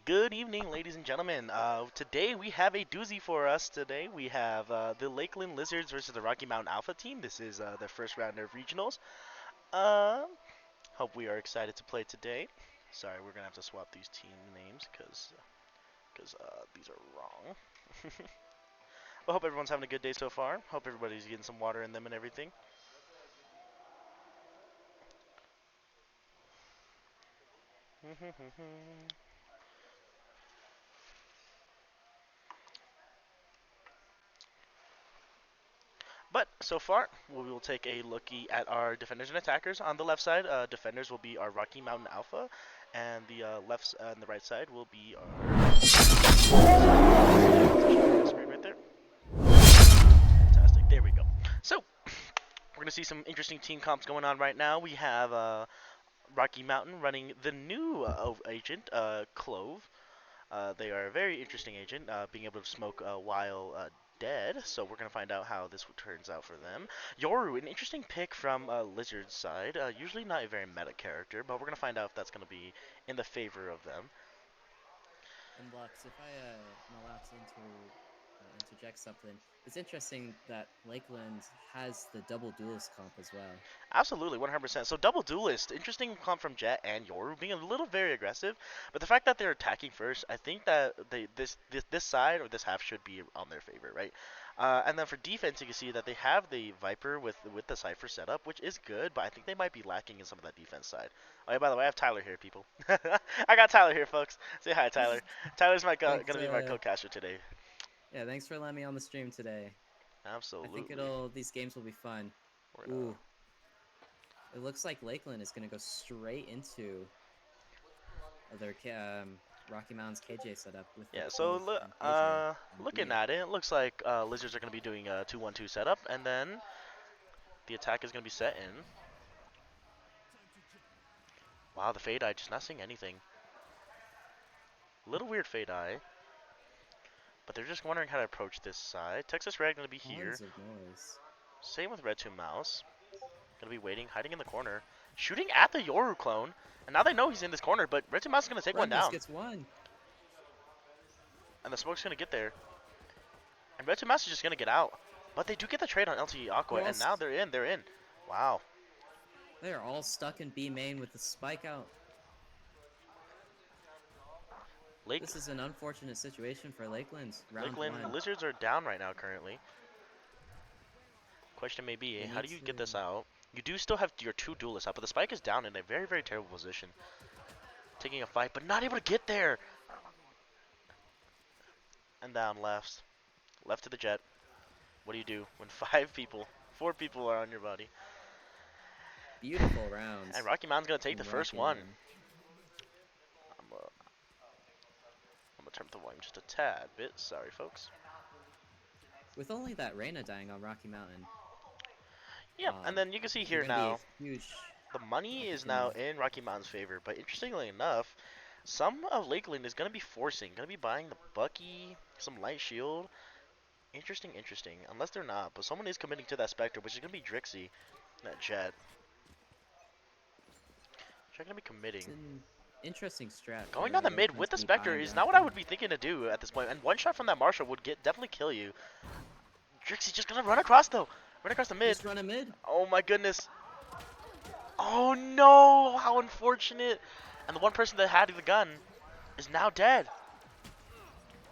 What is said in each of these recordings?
Good evening, ladies and gentlemen. Today we have a doozy for us. Today we have the Lakeland Lizards versus the Rocky Mountain Alpha team. This is the first round of regionals. Uh, Hope we are excited to play today. Sorry, we're gonna have to swap these team names because these are wrong. I hope everyone's having a good day so far. Hope everybody's getting some water in them and everything. But so far, we will take a looky at our defenders and attackers. On the left side, defenders will be our Rocky Mountain Alpha, and the left and the right side will be our screen right there. Fantastic. There we go. So we're gonna see some interesting team comps going on right now. We have Rocky Mountain running the new agent, Clove. They are a very interesting agent, being able to smoke while dead. So we're gonna find out how this turns out for them. Yoru, an interesting pick from Lizard's side. Usually not a very meta character, but we're gonna find out if that's gonna be in the favor of them. And Lux, if I am allowed to interject something, it's interesting that Lakeland has the double duelist comp as well. Absolutely, 100%. So double duelist, interesting comp from Jet and Yoru, being a little very aggressive, but the fact that they're attacking first, I think that this side or this half should be on their favor, right? And then for defense, you can see that they have the Viper with the Cypher setup, which is good, but I think they might be lacking in some of that defense side. Oh yeah, by the way, I have Tyler here, people. I got Tyler here, folks. Say hi, Tyler. Tyler's my Thanks, gonna be my co-caster today. yeah, thanks for letting me on the stream today. I think Absolutely. it'll these games will be fun. We're gonna. Ooh, it looks like Lakeland is gonna go straight into their Rocky Mountain's KJ setup with the Yeah, so Clove and KJ on looking B. at it, it looks like Lizards are going to be doing a 2-1-2 setup, and then the attack is going to be set in. Wow, the Fade Eye just not seeing anything. Little weird Fade Eye, but they're just wondering how to approach this side. Texas Red going to be here. Tons of noise. Same with Red 2 Mouse. Going to be waiting, hiding in the corner. Shooting at the Yoru clone, and now they know he's in this corner, but Red 2 Mouse is going to take one Brembus down. gets one. And the smoke's going to get there. And Red 2 Mouse is just going to get out. But they do get the trade on LTE Aqua, and now they're in. Wow. They are all stuck in B main with the spike out. Lake This is an unfortunate situation for Lakeland. Round Lakeland one. Lizards are down right now currently. Question may be, They how need do you get this to. out? You do still have your two duelists out, but the Spike is down in a very, very terrible position. Taking a fight, but not able to get there. And down left. Left to the Jet. What do you do when four people are on your body? Beautiful rounds And Rocky Mountain's going to take the from first Rocky one. Mountain. I'm going to turn up the volume just a tad bit. Sorry, folks. With only that Reyna dying on Rocky Mountain, Yeah, and then you can see they're here going to be a now, huge the money is now opportunity. in Rocky Mountain's favor, but interestingly enough, some of Lakeland is going to be going to be buying the Bucky, some light shield. Interesting, interesting. Unless they're not, but someone is committing to that Spectre, which is going to be Drixie, that Jet. Which are going to be committing. It's an interesting strat Going for down the mid Lakeland with to the be Spectre buying is down not what I would farm. be thinking to do at this point. And one shot from that Marshall would definitely kill you. Drixie's just going to run across, though. Run across the mid. Just run a mid. Oh, my goodness. Oh, no. How unfortunate. And the one person that had the gun is now dead.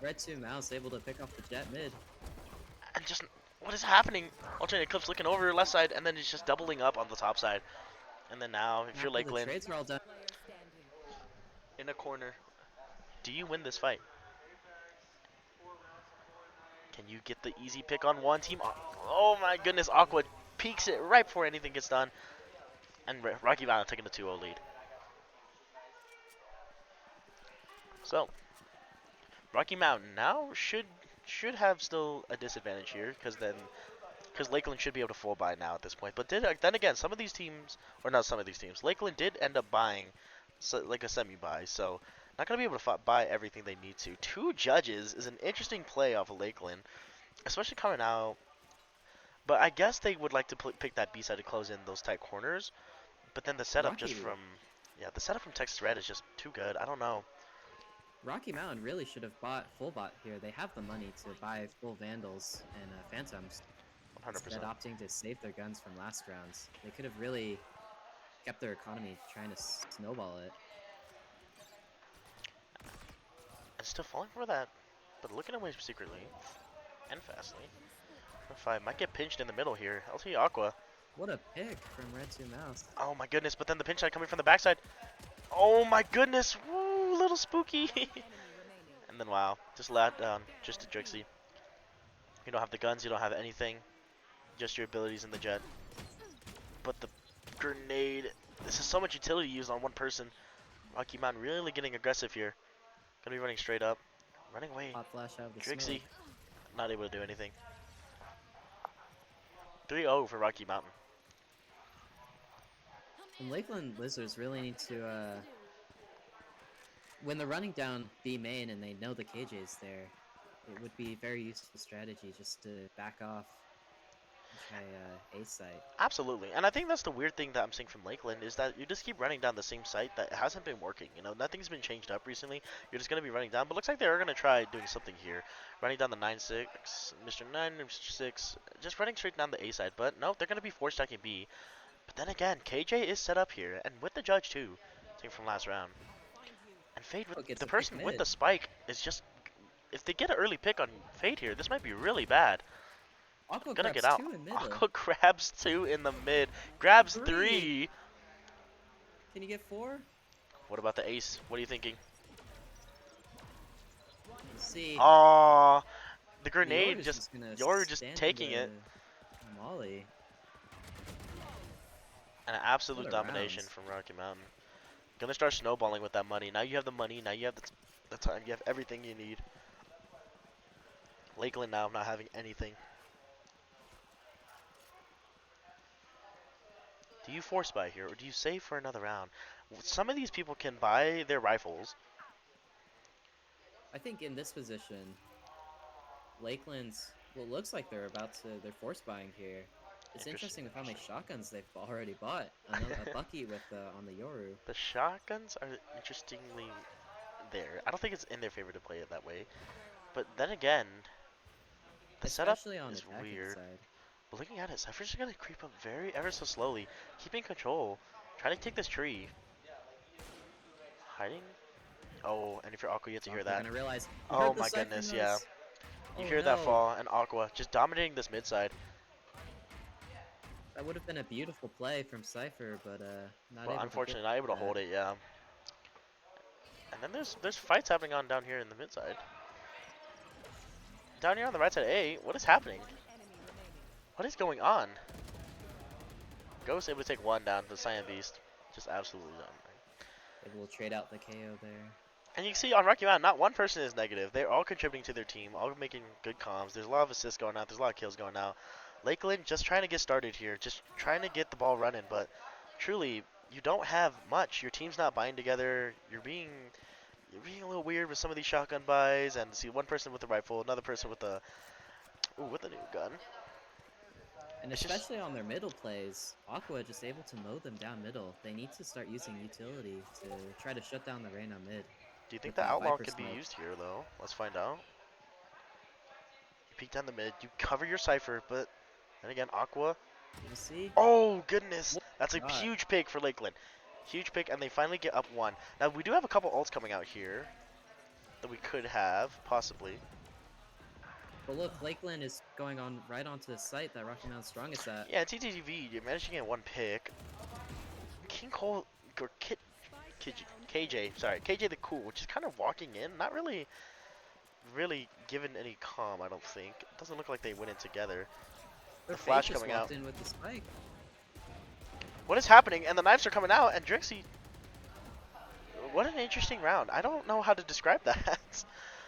Red 2 Mouse able to pick off the jet mid. And just, what is happening? Alternate Eclipse looking over left side, and then he's just doubling up on the top side. And then now, if you're After the Lakeland, trades are all done. in a corner, do you win this fight? Can you get the easy pick on one team? Oh my goodness, Aqua peeks it right before anything gets done. And Rocky Mountain taking the 2-0 lead. So, Rocky Mountain now should have still a disadvantage here, because Lakeland should be able to full buy now at this point. But then again, some of these teams, or not some of these teams, Lakeland did end up buying like a semi-buy, so not going to be able to buy everything they need to. Two judges is an interesting play off of Lakeland, especially coming out. But I guess they would like to pick that B side to close in those tight corners. But then the setup just Rocky. from, yeah, the setup from Texas Red is just too good. I don't know. Rocky Mountain really should have bought full bot here. They have the money to buy full Vandals and Phantoms, instead 100%. opting to save their guns from last rounds. They could have really kept their economy trying to snowball it. And still falling for that, but looking away secretly and fastly. 5 might get pinched in the middle here. LT Aqua. What a pick from Red 2 Mouse. Oh my goodness, but then the pinch shot coming from the backside. Oh my goodness, woo, little spooky. And then wow, just lat down, just to Drixie. You don't have the guns, you don't have anything, just your abilities in the jet. But the grenade, this is so much utility used on one person. Rocky Mountain really getting aggressive here. Gonna be running straight up, running away. Hot flash out of the Drixie, smoke. not able to do anything. 3-0 for Rocky Mountain. And Lakeland Lizards really need to, when they're running down B main and they know the KJ's there, it would be very useful strategy just to back off and try A site. Absolutely, and I think that's the weird thing that I'm seeing from Lakeland is that you just keep running down the same site that hasn't been working. You know, nothing's been changed up recently. You're just gonna be running down, but looks like they are gonna try doing something here, running down the 9-6, Mr. 9, Mr. 6, just running straight down the A side. But no, they're gonna be force stacking B. But then again, KJ is set up here, and with the judge too, team from last round. And Fade Oh, with gets the a pick person with mid. the spike is just, if they get an early pick on Fade here, this might be really bad. Aqua Gonna get grabs out. 2 in middle. Aqua grabs 2 in the mid, grabs 3! 3. Can you get 4? What about the ace? What are you thinking? Let's see. Aw, the The Yoru grenade is just, just gonna Yoru just stand in taking it. the molly. An What absolute a domination round. from Rocky Mountain. Gonna start snowballing with that money. Now you have the money, now you have the time, you have everything you need. Lakeland now not having anything. Do you force buy here, or do you save for another round? Some of these people can buy their rifles. I think in this position, Lakeland's, well, it looks like they're force buying here. It's Interesting, interesting with how many interesting. shotguns they've already bought. Another a Bucky with on the Yoru. The shotguns are interestingly there. I don't think it's in their favor to play it that way. But then again, the setup Especially on is attacking weird. side. But looking at it, Cypher's just gonna creep up very ever so slowly, keeping control, trying to take this tree. Hiding? Oh, and if you're Aqua, you have to hear Aqua that. gonna realize he Oh heard the my Cypher goodness, yeah. noise. You Oh hear that no. fall, and Aqua just dominating this mid side. That would have been a beautiful play from Cypher, but not Well, able to get unfortunately, not able to that. hold it, yeah. And then there's fights happening on down here in the mid side. Down here on the right side A, what is happening? What is going on? Ghost able to take one down to the Cyan Beast. Just absolutely done. Able to trade out the KO there. And you can see on Rocky Mountain, not one person is negative. They're all contributing to their team, all making good comms. There's a lot of assists going out. There's a lot of kills going out. Lakeland just trying to get started here, just trying to get the ball running. But truly, you don't have much. Your team's not buying together. You're being a little weird with some of these shotgun buys, and see one person with a rifle, another person with a new gun. And It's just. especially on their middle plays, Aqua just able to mow them down middle. They need to start using utility to try to shut down the Reyna mid Do you think with the that outlaw Viper can be smoke. used here though? Let's find out. You peek down the mid, you cover your cipher, but then again, Aqua. You see? Oh goodness, What that's a a shot. huge pick for Lakeland. Huge pick, and they finally get up one. Now we do have a couple ults coming out here that we could have possibly. But look, Lakeland is going on right onto the site that Rocky Mountain's strongest at. Yeah, TTTV, you managed to get one pick. King Cole or KJ, sorry, KJ the Cool, which is kind of walking in, not really given any calm. I don't think. It doesn't look like they went in together. Their The Fade flash just coming out. walked in with the spike. What is happening? And the knives are coming out, and Drixie. What an interesting round. I don't know how to describe that.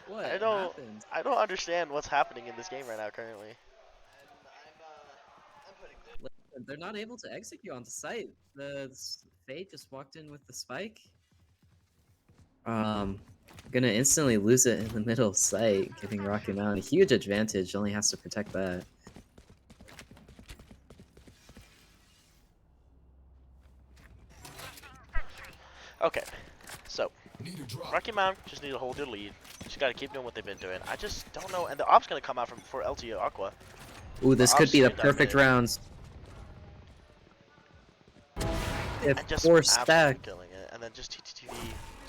What I don't. happened? I don't understand what's happening in this game right now currently. They're not able to execute on the site. The Fade just walked in with the spike. Gonna instantly lose it in the middle site, giving Rocky Mountain a huge advantage. Only has to protect that. Okay. So, Rocky Mountain just need to hold their lead. Just gotta keep doing what they've been doing. I just don't know. And the op's gonna come out from for LT Aqua. Ooh, The this could op's be the straight down perfect mid. rounds. They have And just 4 absolutely stack. killing it. And then just TTTV,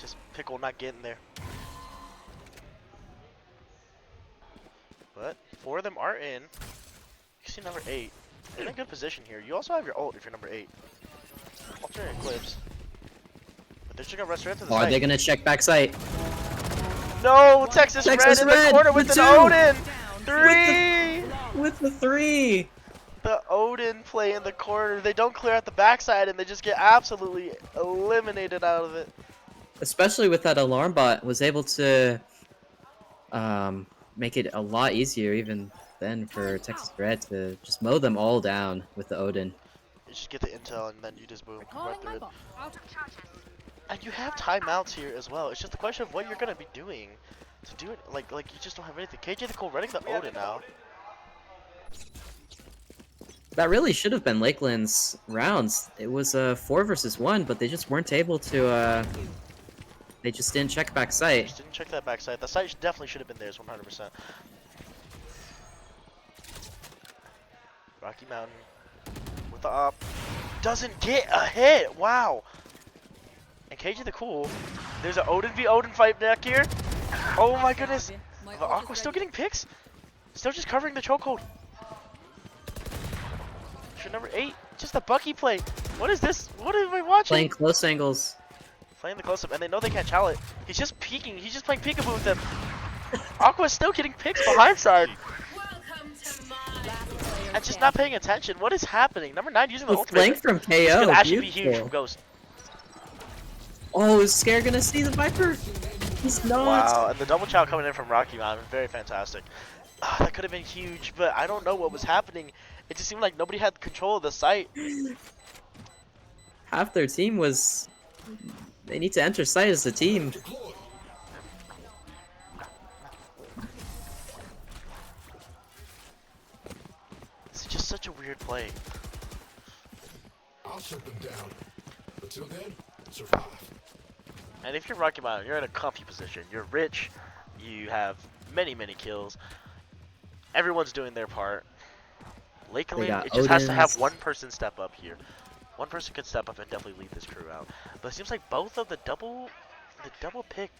just Pickle not getting there. But 4 of them are in. You see number 8. You're in a good position here. You also have your ult if you're number 8. Alternate clips. But they're just gonna rush right to the Are site. they gonna check back sight? No, Texas Texas Red in the Red corner with with an 2. Odin! 3! With the 3. The Odin play in the corner. They don't clear out the backside and they just get absolutely eliminated out of it. Especially with that alarm bot, was able to make it a lot easier even then for Texas Red to just mow them all down with the Odin. You just get the intel and then you just boom right through it. And you have timeouts here as well. It's just a question of what you're gonna be doing to do it. Like you just don't have anything. KJ the Cool running the Odin now. That really should have been Lakeland's rounds. It was a 4 versus 1, but they just weren't able to. They just didn't check back sight. Just didn't check that backside. The site definitely should have been theirs 100%. Rocky Mountain with the op. Doesn't get a hit. Wow. And KJ the Cool. There's an Odin v Odin fight back here. Oh my goodness. The Aqua still getting picks. Still just covering the chokehold. Sure, number 8. Just a Bucky play. What is this? What am I watching? Playing close angles. Playing the close-up, and they know they can't chow it. He's just peeking. He's just playing peekaboo with them. Aqua's still getting picks behind side. And just not paying attention. What is happening? Number 9 using the The ultimate. flank from This KO. could actually be huge Beautiful. from Ghost. Oh, is Scare gonna see the Viper? He's not. Wow, and the double chow coming in from Rocky Mountain. Very fantastic. That could have been huge, but I don't know what was happening. It just seemed like nobody had control of the site. Half their team was. They need to enter site as a team. It's just such a weird play. I'll shut them down. Until then, survive. And if you're Rocky Mountain, you're in a comfy position. You're rich. You have many, many kills. Everyone's doing their part. Lakeland, got it just has to have Odins. one person step up here. One person could step up and definitely lead this crew out. But it seems like both of the double duelist.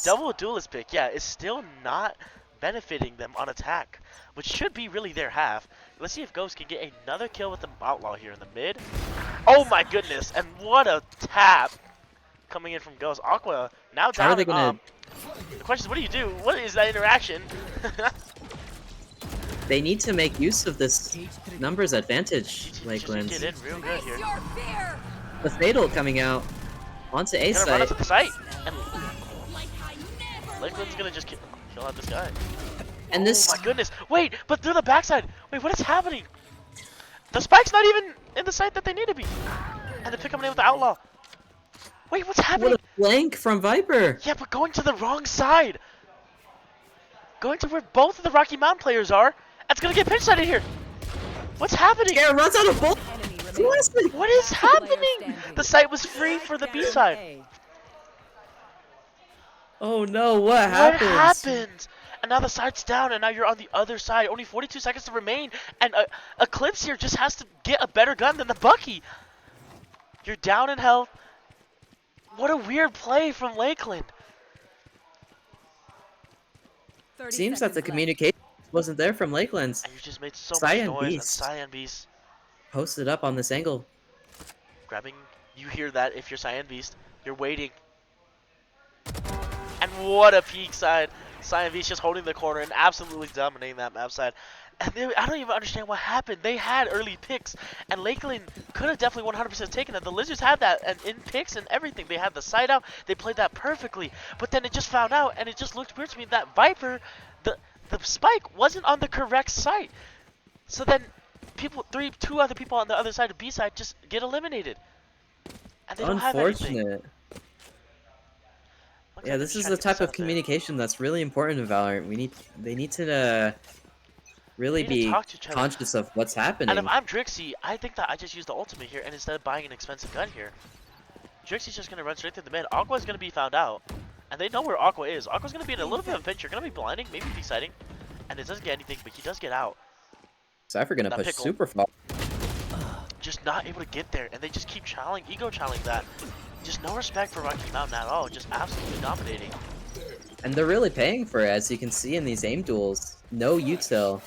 The double duelist pick, yeah, is still not benefiting them on attack, which should be really their half. Let's see if Ghost can get another kill with the Outlaw here in the mid. Oh my goodness, and what a tap coming in from Ghost. Aqua now How are down they and gonna? up. The question is, what do you do? What is that interaction? They need to make use of this numbers advantage, Just Lakeland. get in real good here. The Fatal coming out onto A Gonna run up site. to the site, and Lakeland's gonna just kill out this guy. And Oh this. my goodness! Wait, but through the backside. Wait, what is happening? The spike's not even in the site that they need to be. And the pick coming in with the Outlaw. Wait, what's happening? What a flank from Viper. Yeah, but going to the wrong side. Going to where both of the Rocky Mountain players are. That's gonna get pinch sided here. What's happening? Scare runs out of bullets. What is happening? The site was free for the B side. Oh no, what What happened? happened? And now the side's down, and now you're on the other side. Only 42 seconds to remain, and Eclipse here just has to get a better gun than the Bucky. You're down in health. What a weird play from Lakeland. Seems that the communication wasn't there from Lakeland's. And you just made so Cyan much noise, Beast. and Cyan Beast Posted up on this angle. grabbing. You hear that if you're Cyan Beast. You're waiting. And what a peak side. Cyan Beast just holding the corner and absolutely dominating that map side. And I don't even understand what happened. They had early picks, and Lakeland could have definitely 100% taken it. The Lizards had that, and in picks and everything. They had the side out. They played that perfectly. But then it just found out, and it just looked weird to me that Viper, the spike wasn't on the correct site. So then two other people on the other side of B side just get eliminated. And they don't have anything. Unfortunate. Looks Yeah, like this they're is trying the to get type set of up there. communication that's really important in Valorant. They need to really They need to be talk to each other. conscious of what's happening. And if I'm Drixie, I think that I just use the ultimate here, and instead of buying an expensive gun here, Drixie's just gonna run straight through the mid. Aqua's gonna be found out. And they know where Aqua is. Aqua's gonna be in a little bit of a pinch. You're gonna be blinding, maybe deciding. And it doesn't get anything, but he does get out. Cypher gonna That push pickle. super far. Just not able to get there, and they just keep ego challenging that. Just no respect for Rocky Mountain at all. Just absolutely dominating. And they're really paying for it, as you can see in these aim duels. No util.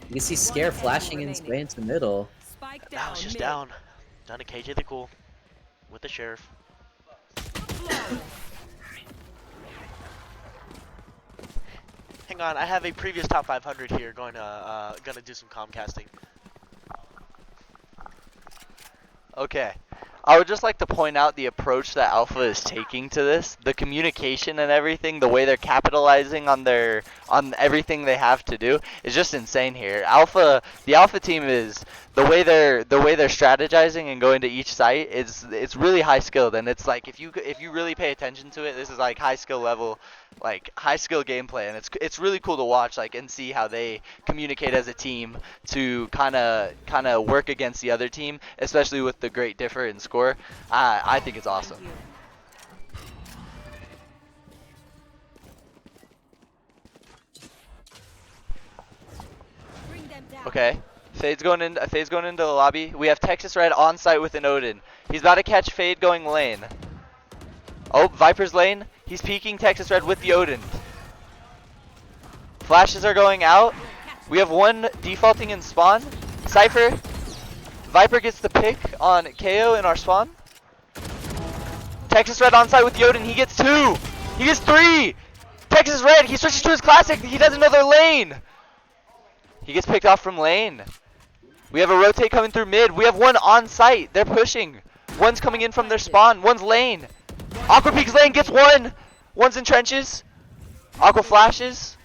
You can see Scare flashing in spray into the middle. Spike Now down. it's just mid. down. Down to KJ the Cool with the Sheriff. Hang on, I have a previous top 500 here gonna do some comcasting. Okay. I would just like to point out the approach that Alpha is taking to this, the communication and everything, the way they're capitalizing on everything they have to do is just insane here. The Alpha team is the way they're strategizing and going to each site it's really high skilled, and it's like if you really pay attention to it, this is like high skill level, like high skill gameplay, and it's really cool to watch and see how they communicate as a team to kind of work against the other team, especially with the great differ in score. I think it's awesome. Thank you. Bring them down. Okay. Fade's going into the lobby. We have Texas Red on site with an Odin. He's about to catch Fade going lane. Oh, Viper's lane. He's peeking Texas Red with the Odin. Flashes are going out. We have one defaulting in spawn. Cypher. Viper gets the pick on KO in our spawn. Texas Red on site with the Odin. He gets 2. He gets 3. Texas Red. He switches to his classic. He does another lane. He gets picked off from lane. We have a rotate coming through mid. We have one on site. They're pushing. One's coming in from their spawn. One's lane. Aqua peeks lane, gets 1. One's in trenches. Aqua flashes.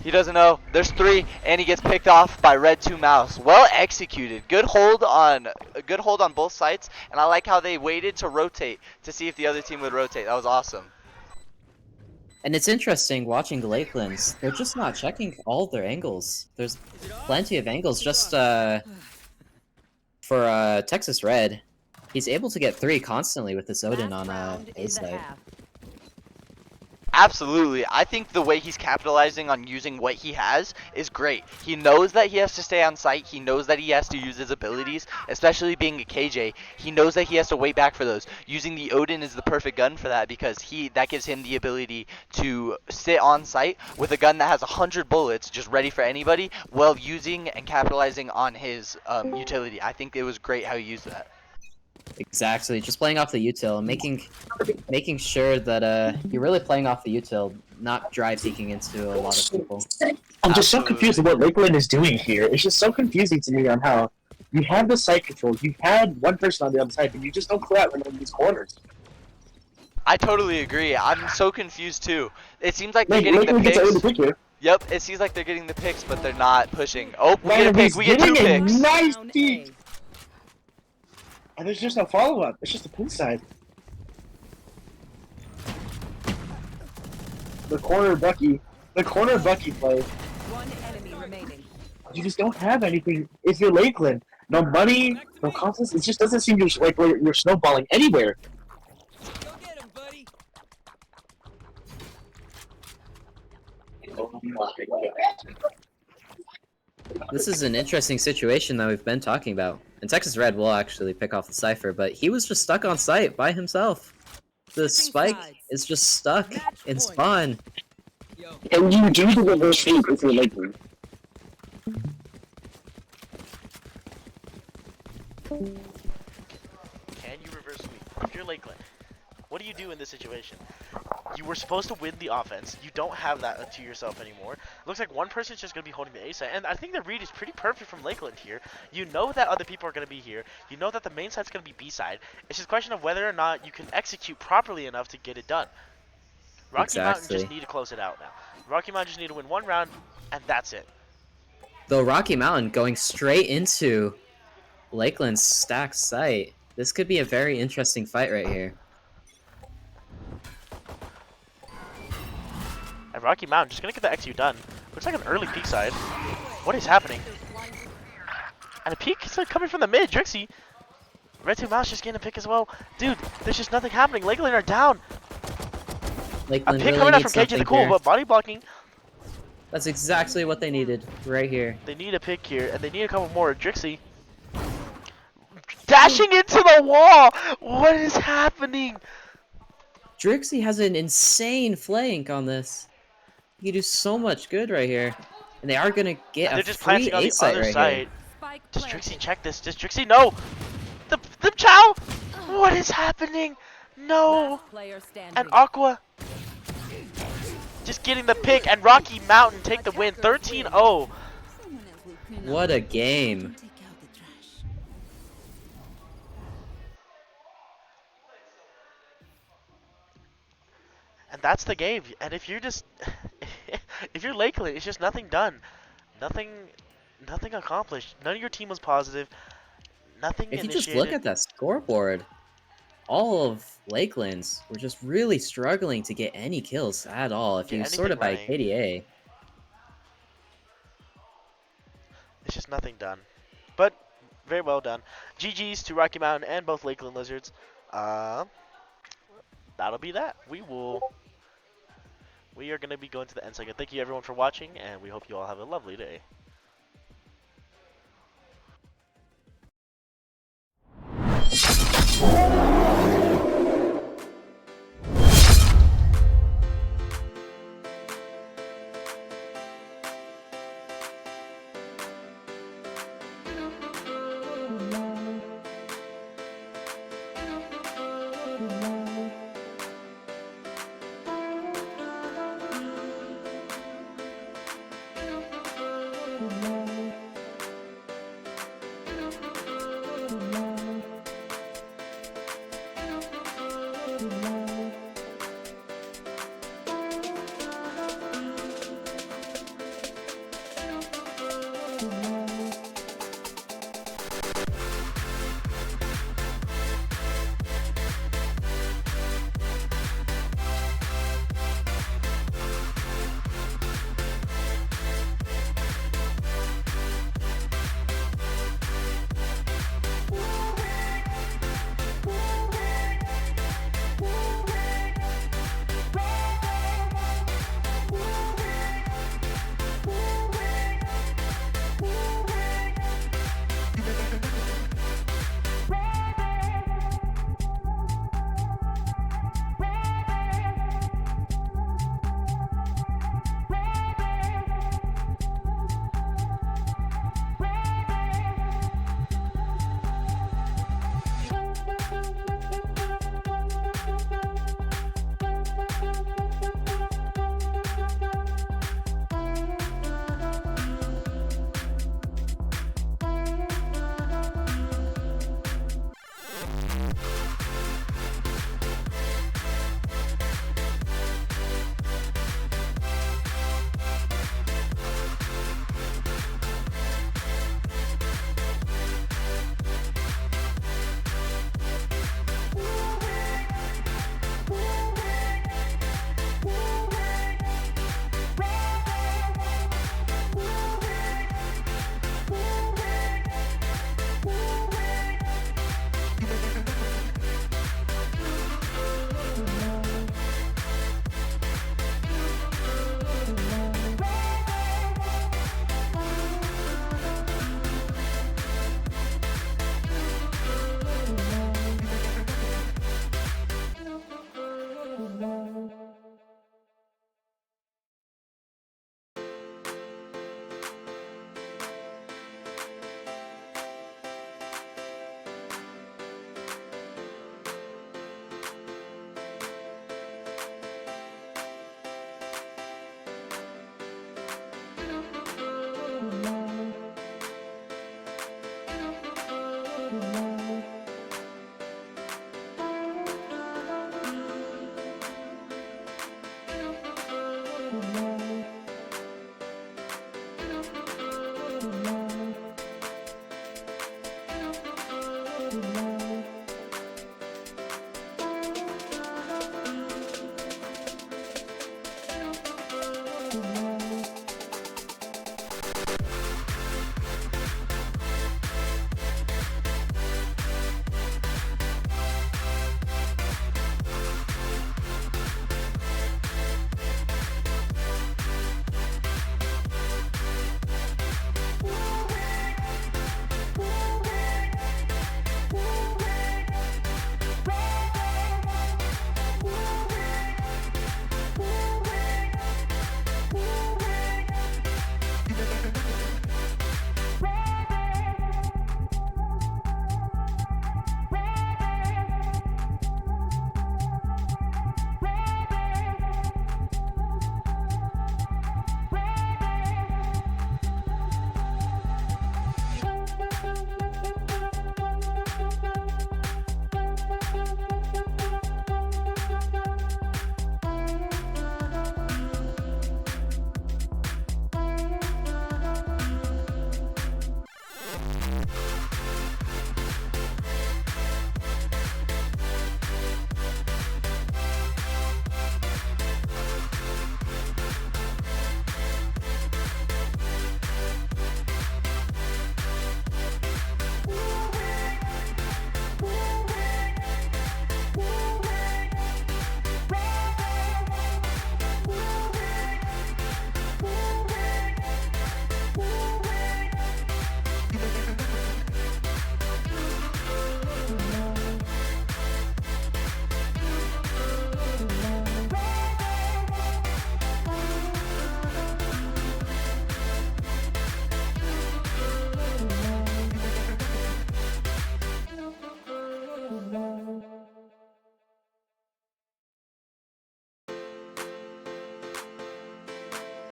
He doesn't know. There's 3, and he gets picked off by Red 2 Mouse. Well executed. Good hold on both sides, and I like how they waited to rotate to see if the other team would rotate. That was awesome. And it's interesting watching the Lakelands. They're just not checking all their angles. There's plenty of angles just for Texas Red. He's able to get 3 constantly with this Odin Last on round A in the side. half. Absolutely. I think the way he's capitalizing on using what he has is great. He knows that he has to stay on site. He knows that he has to use his abilities, especially being a KJ. He knows that he has to wait back for those. Using the Odin is the perfect gun for that because that gives him the ability to sit on site with a gun that has 100 bullets just ready for anybody while using and capitalizing on his utility. I think it was great how he used that. Exactly, just playing off the util, making sure that you're really playing off the util, not drive seeking into a lot of people. I'm just so confused with what Lakeland is doing here. It's just so confusing to me on how you have the site control, you had one person on the other side, but you just don't clear out in these corners. I totally agree. I'm so confused too. It seems like they're Like, getting the Lakeland gets out of the picks. picture. Yep, it seems like they're getting the picks, but they're not pushing. Oh, we Man, get a pick. he's We get 2 getting a picks. nice Down peek. A. And there's just no follow-up. It's just a pin side. The corner Bucky play. One enemy remaining. You just don't have anything. If you're Lakeland, no money, no confidence. It just doesn't seem like you're snowballing anywhere. Go get him, buddy. This is an interesting situation that we've been talking about. And Texas Red will actually pick off the Cypher, but he was just stuck on site by himself. The spike is just stuck in spawn. And you do the reverse sweep if you're Lakeland. Can you reverse sweep? If you're Lakeland, what do you do in this situation? You were supposed to win the offense. You don't have that to yourself anymore. Looks like one person's just going to be holding the A side. And I think the read is pretty perfect from Lakeland here. You know that other people are going to be here. You know that the main side's going to be B side. It's just a question of whether or not you can execute properly enough to get it done. Rocky Mountain just need to close it out now. Rocky Mountain just need to win one round, and that's it. Though Rocky Mountain going straight into Lakeland's stacked site. This could be a very interesting fight right here. And Rocky Mountain just gonna get the XU done. Looks like an early peak side. What is happening? And a peak is coming from the mid. Drixie Red 2 Mouse just getting a pick as well. Dude, there's just nothing happening. Lakeland are down. A Lakeland pick really coming out from needs KJ the something Cool, here. but body blocking. That's exactly what they needed right here. They need a pick here, and they need a couple more. Drixie. Dashing into the wall! What is happening? Drixie has an insane flank on this. He can do so much good right here. And they are going to get And a they're just free planting on A the site other right side. here. Spike Does planted. Drixie check this? Does Drixie know? The Chow? What is happening? No. Last player standing. And Aqua just getting the pick, and Rocky Mountain take the win 13-0. What a game. And that's the game. And if you're just if you're Lakeland, it's just nothing done. Nothing accomplished. None of your team was positive. Nothing If you initiated. just look at that scoreboard, all of Lakeland's were just really struggling to get any kills at all. If Get you sort it by anything KDA. It's just nothing done. But very well done. GG's to Rocky Mountain and both Lakeland Lizards. That'll be that. We are going to be going to the end second. Thank you everyone for watching, and we hope you all have a lovely day.